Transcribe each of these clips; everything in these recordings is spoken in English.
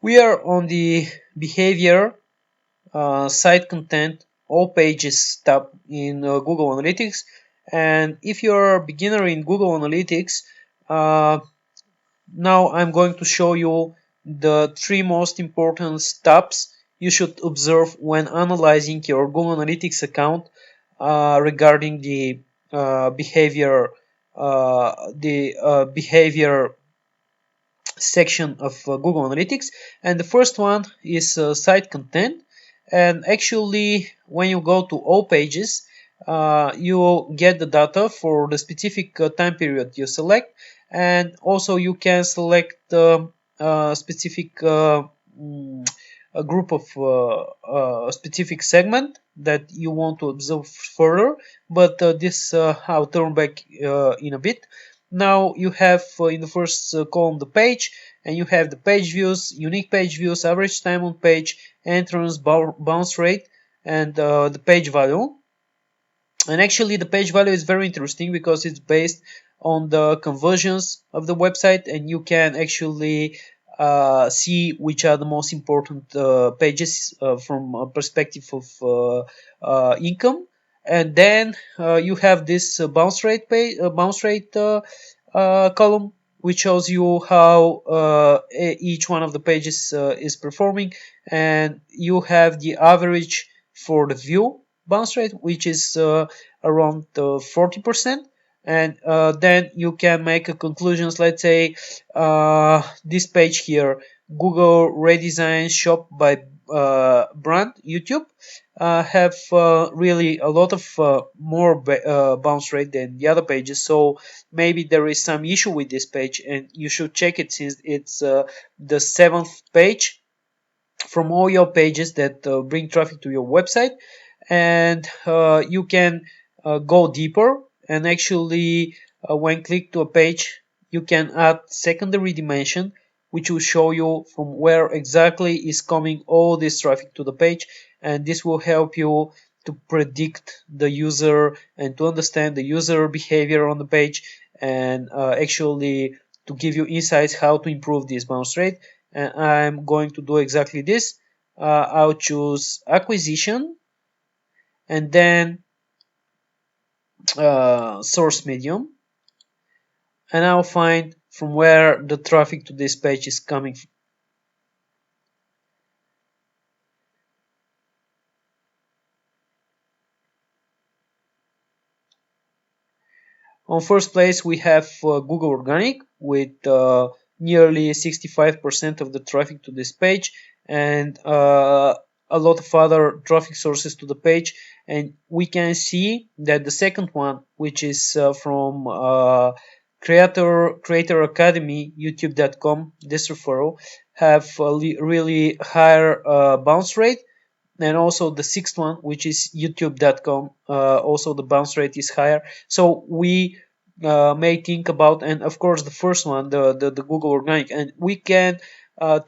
We are on the behavior, site content, all pages tab in Google Analytics. And if you're a beginner in Google Analytics, now I'm going to show you the three most important steps you should observe when analyzing your Google Analytics account regarding the behavior section of Google Analytics. And the first one is site content. And actually, when you go to all pages, you get the data for the specific time period you select, and also you can select specific a group of specific segment that you want to observe further. But this I'll turn back in a bit. Now you have in the first column the page, and you have the page views, unique page views, average time on page, entrance, bounce rate, and the page value. And actually the page value is very interesting because it's based on the conversions of the website, and you can actually see which are the most important pages from a perspective of income. And then you have this bounce rate column, which shows you how each one of the pages is performing, and you have the average for the view bounce rate, which is around 40%. And then you can make a conclusions. Let's say this page here, Google redesign shop by brand YouTube, have really a lot of more bounce rate than the other pages. So maybe there is some issue with this page, and you should check it, since it's the seventh page from all your pages that bring traffic to your website. And you can go deeper, and actually when click to a page, you can add secondary dimension, which will show you from where exactly is coming all this traffic to the page. And this will help you to predict the user and to understand the user behavior on the page, and actually to give you insights how to improve this bounce rate. And I'm going to do exactly this. I'll choose acquisition, and then source medium, and I'll find from where the traffic to this page is coming from. On first place we have Google Organic with nearly 65% of the traffic to this page, and a lot of other traffic sources to the page. And we can see that the second one, which is from Creator Academy, youtube.com, this referral, have really higher bounce rate. And also the sixth one, which is youtube.com, also the bounce rate is higher. So we may think about, and of course the first one, the Google Organic, and we can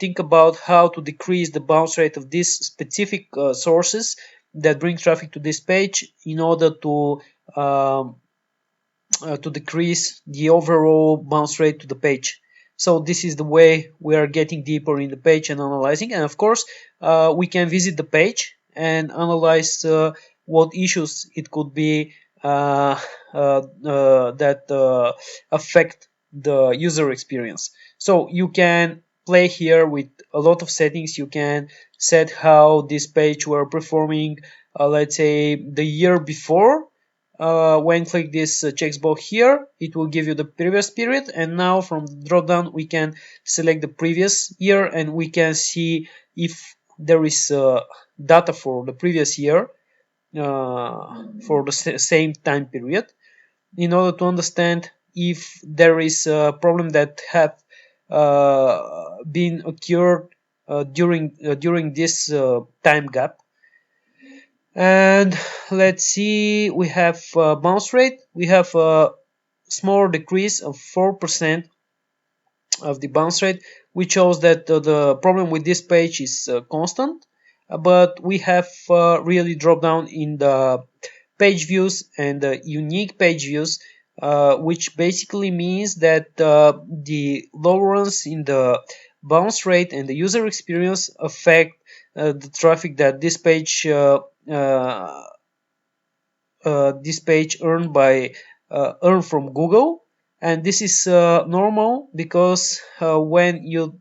think about how to decrease the bounce rate of these specific sources that bring traffic to this page, in order to decrease the overall bounce rate to the page. So this is the way we are getting deeper in the page and analyzing. And of course, we can visit the page and analyze what issues it could be that affect the user experience. So you can play here with a lot of settings. You can set how this page were performing, let's say the year before. When click this checkbox here, it will give you the previous period, and now from the drop down we can select the previous year, and we can see if there is data for the previous year for the same time period, in order to understand if there is a problem that have been occurred during this time gap. And let's see, we have bounce rate. We have a small decrease of 4% of the bounce rate, which shows that the problem with this page is constant. But we have really dropped down in the page views and the unique page views, which basically means that the low runs in the bounce rate and the user experience affect the traffic that this page earn from Google. And this is normal because when you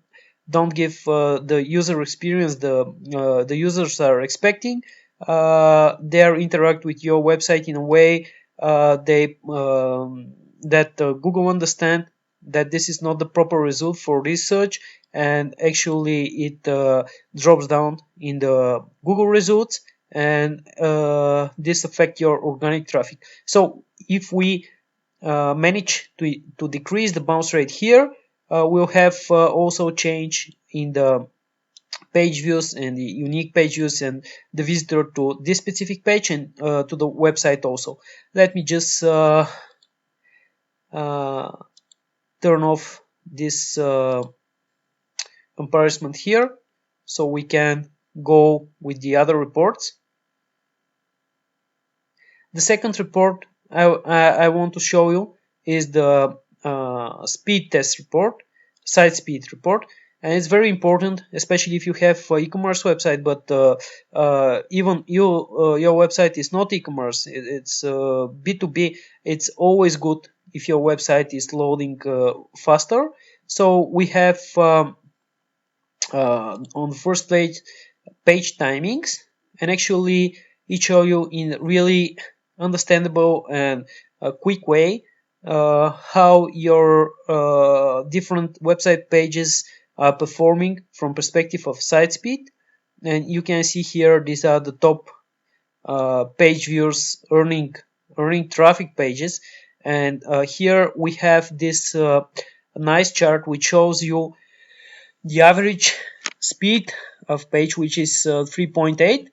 don't give the user experience the users are expecting, they interact with your website in a way that Google understand that this is not the proper result for research, and actually it drops down in the Google results, and this affect your organic traffic. So if we manage to decrease the bounce rate here, we'll have also change in the page views and the unique page views and the visitor to this specific page and to the website also. Let me just turn off this comparison here so we can go with the other reports. The second report I want to show you is the speed test report, site speed report, and it's very important, especially if you have e-commerce website, but even your website is not e-commerce, it's B2B. It's always good if your website is loading faster. So we have on the first page timings, and actually it show you in really understandable and quick way how your different website pages are performing from perspective of site speed. And you can see here these are the top page views earning traffic pages, and here we have this nice chart which shows you the average speed of page, which is 3.8,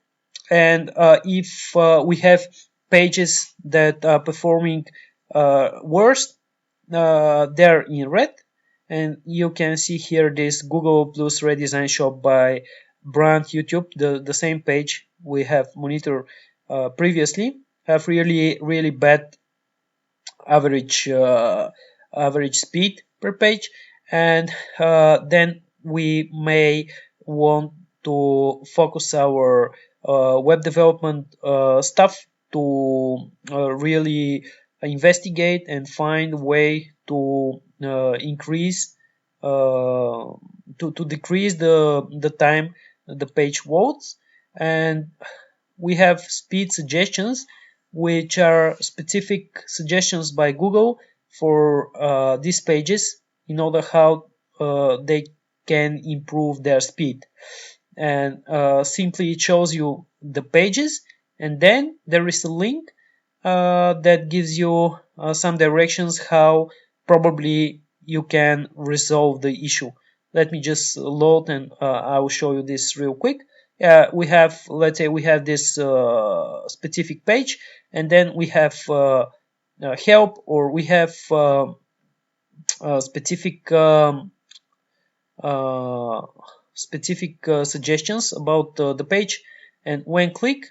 and if we have pages that are performing worse, they're in red. And you can see here this Google Plus redesign shop by brand YouTube, the same page we have monitored previously, have really bad average speed per page. And then we may want to focus our web development stuff to really investigate and find a way to increase to decrease the time the page loads. And we have speed suggestions, which are specific suggestions by Google for these pages in order how they can improve their speed. And simply it shows you the pages, and then there is a link that gives you some directions how probably you can resolve the issue. Let me just load, and I will show you this real quick. We have, let's say we have this specific page, and then we have help, or we have specific suggestions about the page. And when click,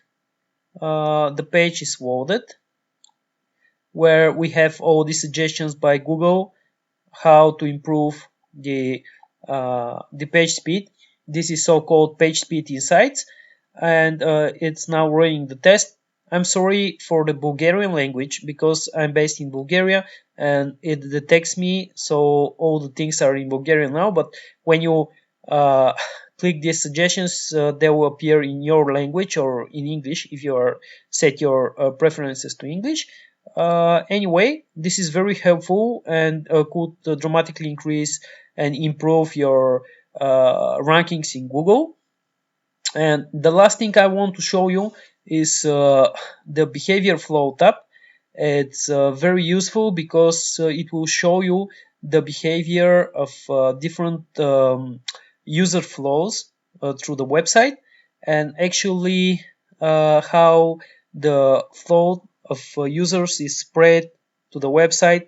the page is loaded, where we have all the suggestions by Google how to improve the page speed. This is so-called page speed insights, and it's now running the test. I'm sorry for the Bulgarian language because I'm based in Bulgaria and it detects me, so all the things are in Bulgarian now. But when you click these suggestions, they will appear in your language or in English if you are set your preferences to English. Anyway, this is very helpful and could dramatically increase and improve your rankings in Google. And the last thing I want to show you is the behavior flow tab. It's very useful because it will show you the behavior of different user flows through the website, and actually how the flow of users is spread to the website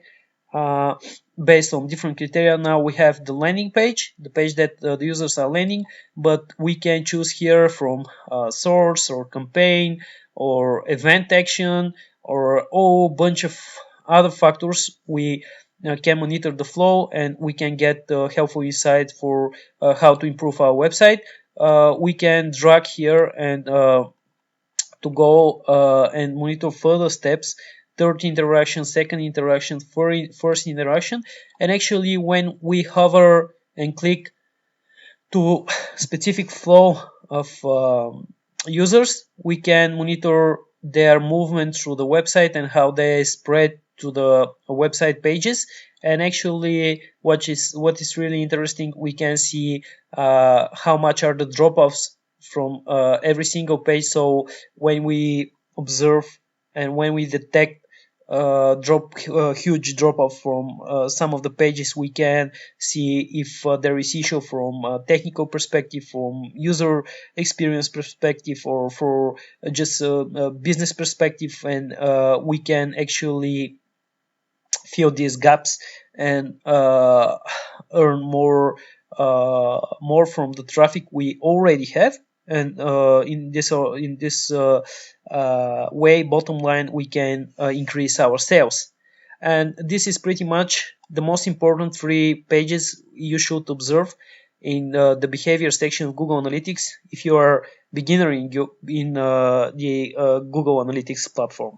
based on different criteria. Now we have the landing page, the page that the users are landing, but we can choose here from source or campaign or event action or a whole bunch of other factors. We can monitor the flow, and we can get helpful insight for how to improve our website. We can drag here and to go and monitor further steps: third interaction, second interaction, first interaction. And actually, when we hover and click to specific flow of users, we can monitor their movement through the website and how they spread to the website pages. And actually, what is really interesting, we can see how much are the drop-offs from every single page. So when we observe and when we detect huge drop off from some of the pages, we can see if there is issue from a technical perspective, from user experience perspective, or for just a business perspective, and we can actually fill these gaps and earn more from the traffic we already have. And in this way, bottom line, we can increase our sales. And this is pretty much the most important 3 pages you should observe in the behavior section of Google Analytics if you are beginner in the Google Analytics platform.